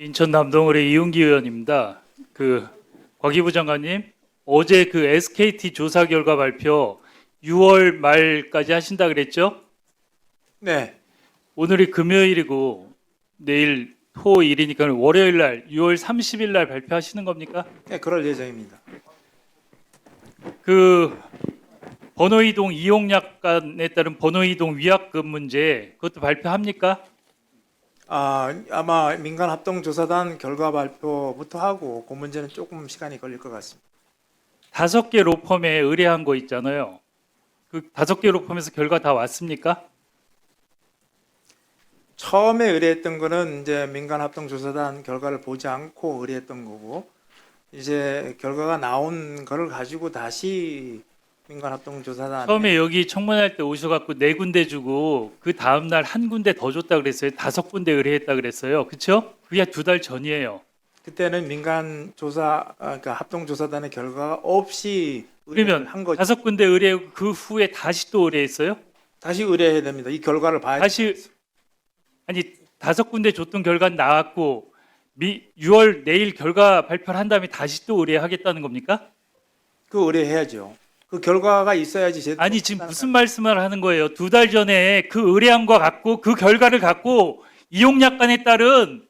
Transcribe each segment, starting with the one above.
인천 남동을의 이용기 의원입니다. 과기부 장관님, 어제 SKT 조사 결과 발표 6월 말까지 하신다 그랬죠? 네, 오늘이 금요일이고 내일 토일이니까 월요일 날 6월 30일 날 발표하시는 겁니까? 네, 그럴 예정입니다. 번호이동 이용약관에 따른 번호이동 위약금 문제 그것도 발표합니까? 아마 민간합동조사단 결과 발표부터 하고 그 문제는 조금 시간이 걸릴 것 같습니다. 5개 로펌에 의뢰한 거 있잖아요. 그 5개 로펌에서 결과 다 왔습니까? 처음에 의뢰했던 거는 이제 민간합동조사단 결과를 보지 않고 의뢰했던 거고, 이제 결과가 나온 거를 가지고 다시 민간합동조사단 처음에 여기 청문할 때 오셔갖고 4군데 주고 그 다음 날 1군데 더 줬다 그랬어요. 5군데 의뢰했다 그랬어요. 그렇죠? 그게 2달 전이에요. 그때는 그러니까 합동조사단의 결과가 없이 그러면 의뢰를 한 거죠. 5군데 의뢰하고 그 후에 다시 또 의뢰했어요? 다시 의뢰해야 됩니다. 이 결과를 봐야 다시 아니 5군데 줬던 결과는 나왔고 6월 내일 결과 발표를 한 다음에 다시 또 의뢰하겠다는 겁니까? 그 의뢰해야죠. 그 결과가 있어야지 제대로. 아니 지금 무슨 말씀을 하는 거예요? 2달 전에 그 의뢰안과 갖고 그 결과를 갖고 이용약관에 따른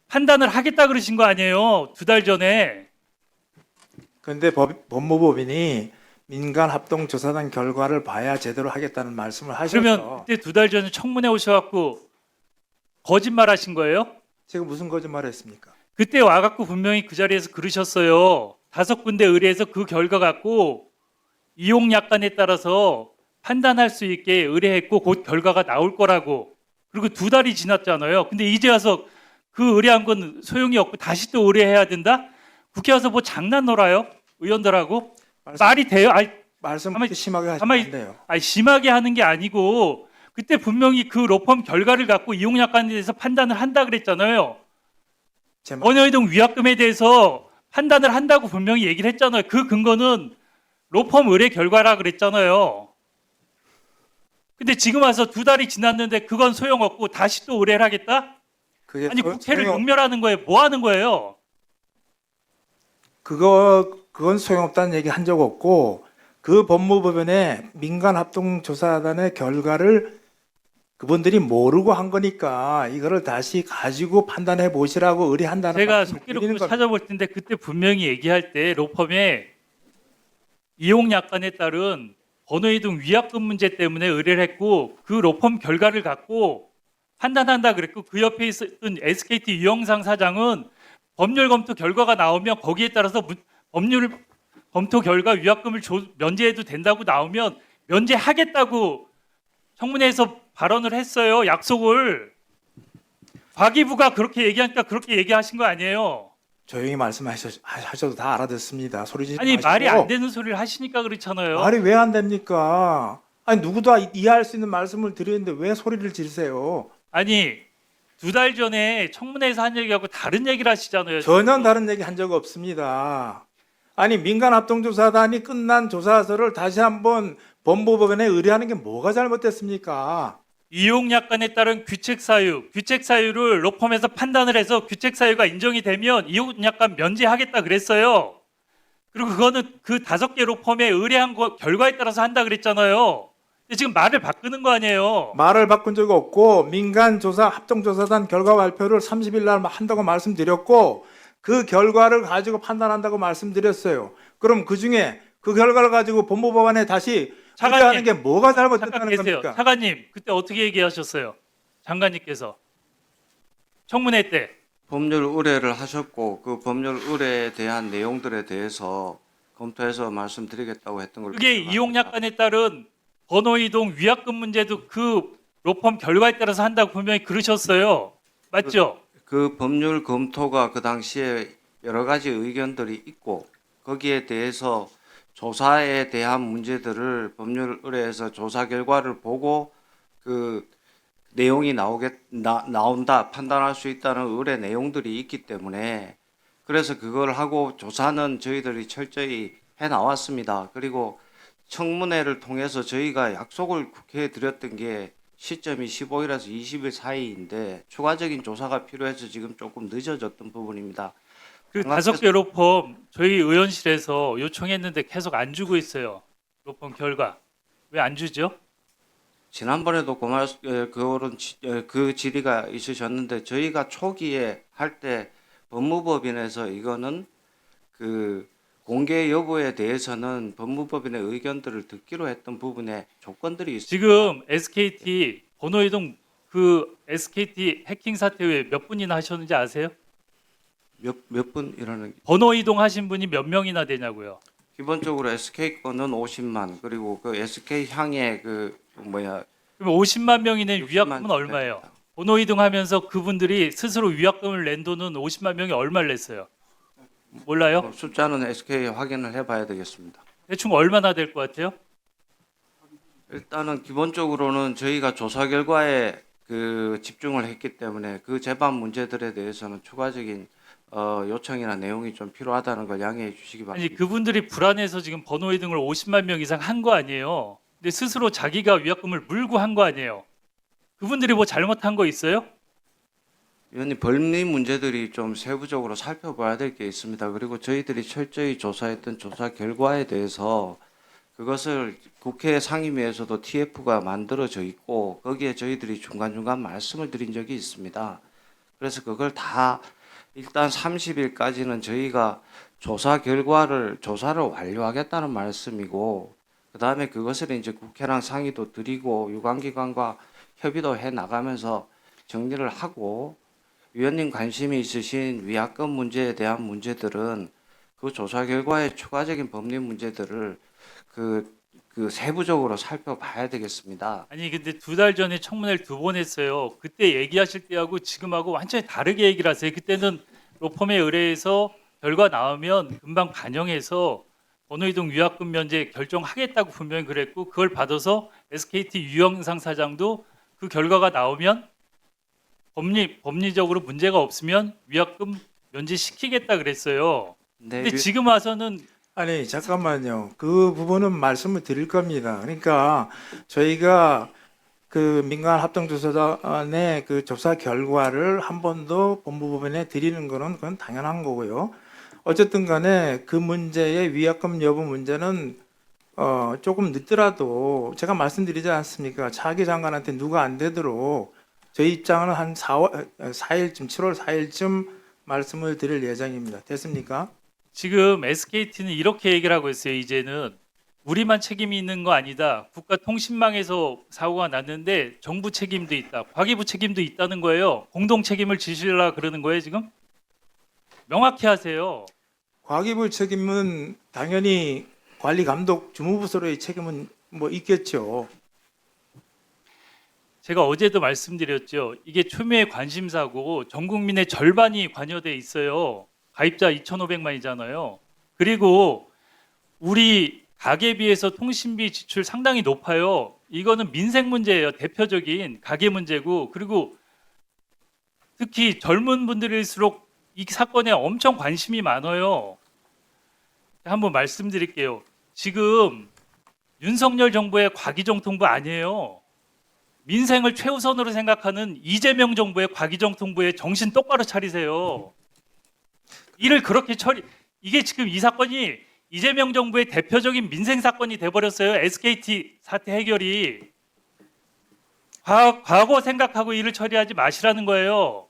판단을 하겠다 그러신 거 아니에요? 2달 전에. 그런데 법무법인이 민간합동조사단 결과를 봐야 제대로 하겠다는 말씀을 하셔서 그러면 그때 2달 전에 청문회 오셔갖고 거짓말 하신 거예요? 제가 무슨 거짓말을 했습니까? 그때 와갖고 분명히 그 자리에서 그러셨어요. 5군데 의뢰해서 그 결과 갖고 이용약관에 따라서 판단할 수 있게 의뢰했고 곧 결과가 나올 거라고. 그리고 2달이 지났잖아요. 근데 이제 와서 그 의뢰한 건 소용이 없고 다시 또 의뢰해야 된다? 국회 와서 뭐 장난 놀아요? 의원들하고? 말이 돼요? 말씀 가만히- 그렇게 심하게 하시면 가만히- 안 돼요. 심하게 하는 게 아니고 그때 분명히 그 로펌 결과를 갖고 이용약관에 대해서 판단을 한다 그랬잖아요. 제 말- 번호이동 위약금에 대해서 판단을 한다고 분명히 얘기를 했잖아요. 그 근거는 로펌 의뢰 결과라 그랬잖아요. 근데 지금 와서 2달이 지났는데 그건 소용없고 다시 또 의뢰를 하겠다? 그게 아니 국회를 소용- 용멸하는 거예요. 뭐 하는 거예요? 그건 소용없다는 얘기 한 적 없고, 그 법무법인의 민간합동조사단의 결과를 그분들이 모르고 한 거니까 이거를 다시 가지고 판단해 보시라고 의뢰한다는 제가 말씀을 드리는 속기록도 겁니다. 찾아볼 텐데 그때 분명히 얘기할 때 로펌에 이용약관에 따른 번호이동 위약금 문제 때문에 의뢰를 했고 그 로펌 결과를 갖고 판단한다 그랬고 그 옆에 있었던 SKT 유영상 사장은 법률 검토 결과가 나오면 거기에 따라서 법률 검토 결과 위약금을 면제해도 된다고 나오면 면제하겠다고 청문회에서 발언을 했어요. 약속을. 과기부가 그렇게 얘기하니까 그렇게 얘기하신 거 아니에요. 조용히 말씀하셔도 다 알아듣습니다. 소리 지르지 아니 마시고. 말이 안 되는 소리를 하시니까 그렇잖아요. 말이 왜 안 됩니까? 아니 누구도 이해할 수 있는 말씀을 드리는데 왜 소리를 지르세요? 아니 2달 전에 청문회에서 한 얘기하고 다른 얘기를 하시잖아요. 전혀 다른 얘기 한 적 없습니다. 아니 민간합동조사단이 끝난 조사서를 다시 한번 법무법인에 의뢰하는 게 뭐가 잘못됐습니까? 이용약관에 따른 규책 사유를 로펌에서 판단을 해서 규책 사유가 인정이 되면 이용약관 면제하겠다 그랬어요. 그리고 그거는 그 5개 로펌에 의뢰한 결과에 따라서 한다 그랬잖아요. 근데 지금 말을 바꾸는 거 아니에요. 말을 바꾼 적 없고 민간조사 합동조사단 결과 발표를 30일 날 한다고 말씀드렸고 그 결과를 가지고 판단한다고 말씀드렸어요. 그럼 그 중에 그 결과를 가지고 법무법원에 다시 차관님, 의뢰하는 게 뭐가 잠깐 잘못됐다는 계세요. 겁니까? 차관님 그때 어떻게 얘기하셨어요? 장관님께서 청문회 때 법률 의뢰를 하셨고 그 법률 의뢰에 대한 내용들에 대해서 검토해서 말씀드리겠다고 했던 걸 그게 기억합니다. 이용약관에 따른 번호이동 위약금 문제도 그 로펌 결과에 따라서 한다고 분명히 그러셨어요. 맞죠? 그 법률 검토가 그 당시에 여러 가지 의견들이 있고 거기에 대해서 조사에 대한 문제들을 법률 의뢰에서 조사 결과를 보고 그 내용이 나온다 판단할 수 있다는 의뢰 내용들이 있기 때문에 그래서 그걸 하고 조사는 저희들이 철저히 해 나왔습니다. 그리고 청문회를 통해서 저희가 약속을 국회에 드렸던 게 시점이 15일에서 20일 사이인데 추가적인 조사가 필요해서 지금 조금 늦어졌던 부분입니다. 그 장학생- 5개 로펌 저희 의원실에서 요청했는데 계속 안 주고 있어요. 로펌 결과 왜 안 주죠? 지난번에도 그 질의가 있으셨는데 저희가 초기에 할 때 법무법인에서 이거는 그 공개 여부에 대해서는 법무법인의 의견들을 듣기로 했던 부분에 조건들이 있습니다. 지금 SKT 번호이동 그 SKT 해킹 사태 후에 몇 분이나 하셨는지 아세요? 몇 분이라는 번호 이동하신 분이 몇 명이나 되냐고요. 기본적으로 SK 거는 50만 그리고 그 SK 향의 그 뭐야 그럼 50만 명이 낸 60만 위약금은 얼마예요? 번호 이동하면서 그분들이 스스로 위약금을 낸 돈은 50만 명이 얼마를 냈어요? 몰라요? 숫자는 SK 확인을 해봐야 되겠습니다. 대충 얼마나 될 것 같아요? 일단은 기본적으로는 저희가 조사 결과에 그 집중을 했기 때문에 그 재반 문제들에 대해서는 추가적인 요청이나 내용이 좀 필요하다는 걸 양해해 주시기 아니 바랍니다. 그분들이 불안해서 지금 번호 이동을 50만 명 이상 한 거 아니에요? 근데 스스로 자기가 위약금을 물고 한 거 아니에요? 그분들이 뭐 잘못한 거 있어요? 위원님 법리 문제들이 좀 세부적으로 살펴봐야 될 게 있습니다. 그리고 저희들이 철저히 조사했던 조사 결과에 대해서 그것을 국회 상임위에서도 TF가 만들어져 있고 거기에 저희들이 중간중간 말씀을 드린 적이 있습니다. 그래서 그걸 다 일단 30일까지는 저희가 조사를 완료하겠다는 말씀이고 그다음에 그것을 이제 국회랑 상의도 드리고 유관기관과 협의도 해 나가면서 정리를 하고 위원님 관심이 있으신 위약금 문제에 대한 문제들은 그 조사 결과의 추가적인 법리 문제들을 그 세부적으로 살펴봐야 되겠습니다. 아니 근데 2달 전에 청문회를 2번 했어요. 그때 얘기하실 때하고 지금하고 완전히 다르게 얘기를 하세요. 그때는 로펌에 의뢰해서 결과 나오면 금방 반영해서 번호이동 위약금 면제 결정하겠다고 분명히 그랬고 그걸 받아서 SKT 유영상 사장도 그 결과가 나오면 법리적으로 문제가 없으면 위약금 면제시키겠다 그랬어요. 네, 근데 지금 와서는 아니 잠깐만요. 그 부분은 말씀을 드릴 겁니다. 그러니까 저희가 그 민간 합동조사단의 그 조사 결과를 한 번 더 법무부에 드리는 거는 그건 당연한 거고요. 어쨌든 간에 그 문제의 위약금 여부 문제는 조금 늦더라도 제가 말씀드리지 않습니까? 차기 장관한테 누가 안 되도록 저희 입장은 한 4일쯤 7월 4일쯤 말씀을 드릴 예정입니다. 됐습니까? 지금 SKT는 이렇게 얘기를 하고 있어요. 이제는 우리만 책임이 있는 거 아니다. 국가통신망에서 사고가 났는데 정부 책임도 있다. 과기부 책임도 있다는 거예요. 공동 책임을 지시려고 그러는 거예요, 지금? 명확히 하세요. 과기부 책임은 당연히 관리 감독 주무부서로의 책임은 뭐 있겠죠. 제가 어제도 말씀드렸죠. 이게 초미의 관심사고 전 국민의 절반이 관여돼 있어요. 가입자 2,500만이잖아요. 그리고 우리 가계비에서 통신비 지출 상당히 높아요. 이거는 민생 문제예요. 대표적인 가계 문제고 그리고 특히 젊은 분들일수록 이 사건에 엄청 관심이 많아요. 한번 말씀드릴게요. 지금 윤석열 정부의 과기정통부 아니에요. 민생을 최우선으로 생각하는 이재명 정부의 과기정통부에 정신 똑바로 차리세요. 일을 그렇게 이게 지금 이 사건이 이재명 정부의 대표적인 민생 사건이 돼버렸어요. SKT 사태 해결이. 과거 생각하고 일을 처리하지 마시라는 거예요.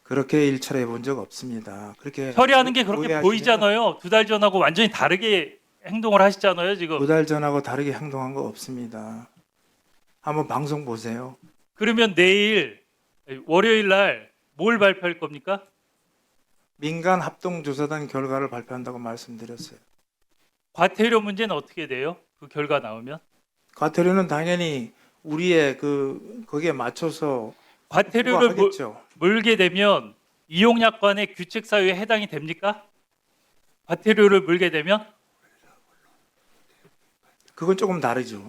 그렇게 일처리해 본 적 없습니다. 그렇게 처리하는 게 그렇게 오해하시면 보이잖아요. 2달 전하고 완전히 다르게 행동을 하시잖아요. 지금. 2달 전하고 다르게 행동한 거 없습니다. 한번 방송 보세요. 그러면 내일 월요일 날 뭘 발표할 겁니까? 민간 합동조사단 결과를 발표한다고 말씀드렸어요. 과태료 문제는 어떻게 돼요? 그 결과 나오면? 과태료는 당연히 우리의 거기에 맞춰서 과태료를 하겠죠. 물게 되면 이용약관의 규칙 사유에 해당이 됩니까? 과태료를 물게 되면 그건 조금 다르죠.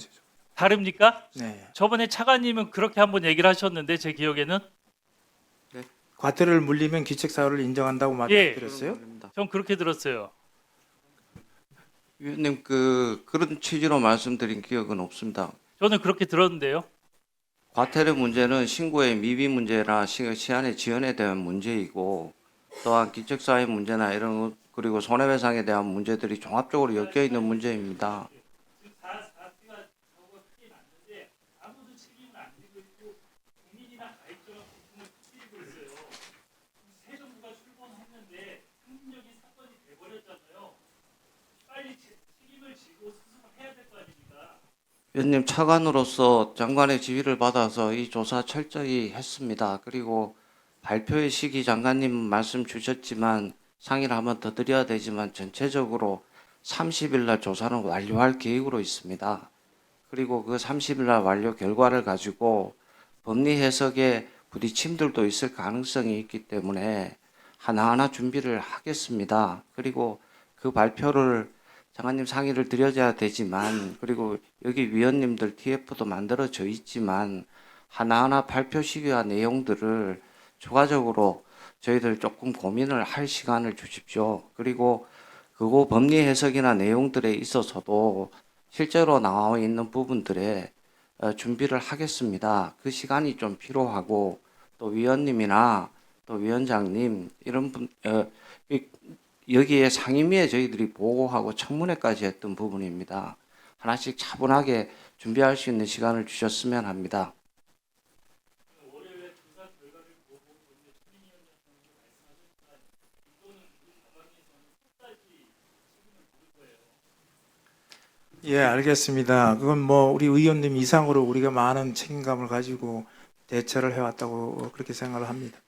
다릅니까? 네. 저번에 차관님은 그렇게 한번 얘기를 하셨는데 제 기억에는 과태료를 물리면 기책 사유를 인정한다고 말씀드렸어요. 전 그렇게 들었어요. 위원님 그런 취지로 말씀드린 기억은 없습니다. 저는 그렇게 들었는데요. 과태료 문제는 신고의 미비 문제나 시한의 지연에 대한 문제이고 또한 기적사회 문제나 이런 것, 그리고 손해배상에 대한 문제들이 종합적으로 엮여 있는 문제입니다. 즉 사태가 사고가 크게 났는데 아무도 책임을 안 지고 있고 국민이나 가입자가 부품을 터뜨리고 있어요. 새 정부가 출범했는데 흥민적인 사건이 돼버렸잖아요. 빨리 책임을 지고 스스로 해야 될 거 아닙니까? 위원님, 차관으로서 장관의 지휘를 받아서 이 조사 철저히 했습니다. 그리고 발표의 시기 장관님 말씀 주셨지만 상의를 한번 더 드려야 되지만 전체적으로 30일 날 조사는 완료할 계획으로 있습니다. 그리고 그 30일 날 완료 결과를 가지고 법리 해석에 부딪힘들도 있을 가능성이 있기 때문에 하나하나 준비를 하겠습니다. 그리고 그 발표를 장관님 상의를 드려야 되지만, 그리고 여기 위원님들 TF도 만들어져 있지만 하나하나 발표 시기와 내용들을 추가적으로 저희들 조금 고민을 할 시간을 주십시오. 그리고 그거 법리 해석이나 내용들에 있어서도 실제로 나와 있는 부분들에 준비를 하겠습니다. 그 시간이 좀 필요하고 또 위원님이나 또 위원장님 이런 분 여기에 상임위에 저희들이 보고하고 청문회까지 했던 부분입니다. 하나씩 차분하게 준비할 수 있는 시간을 주셨으면 합니다. 예, 알겠습니다. 그건 뭐 우리 의원님 이상으로 우리가 많은 책임감을 가지고 대처를 해왔다고 그렇게 생각을 합니다.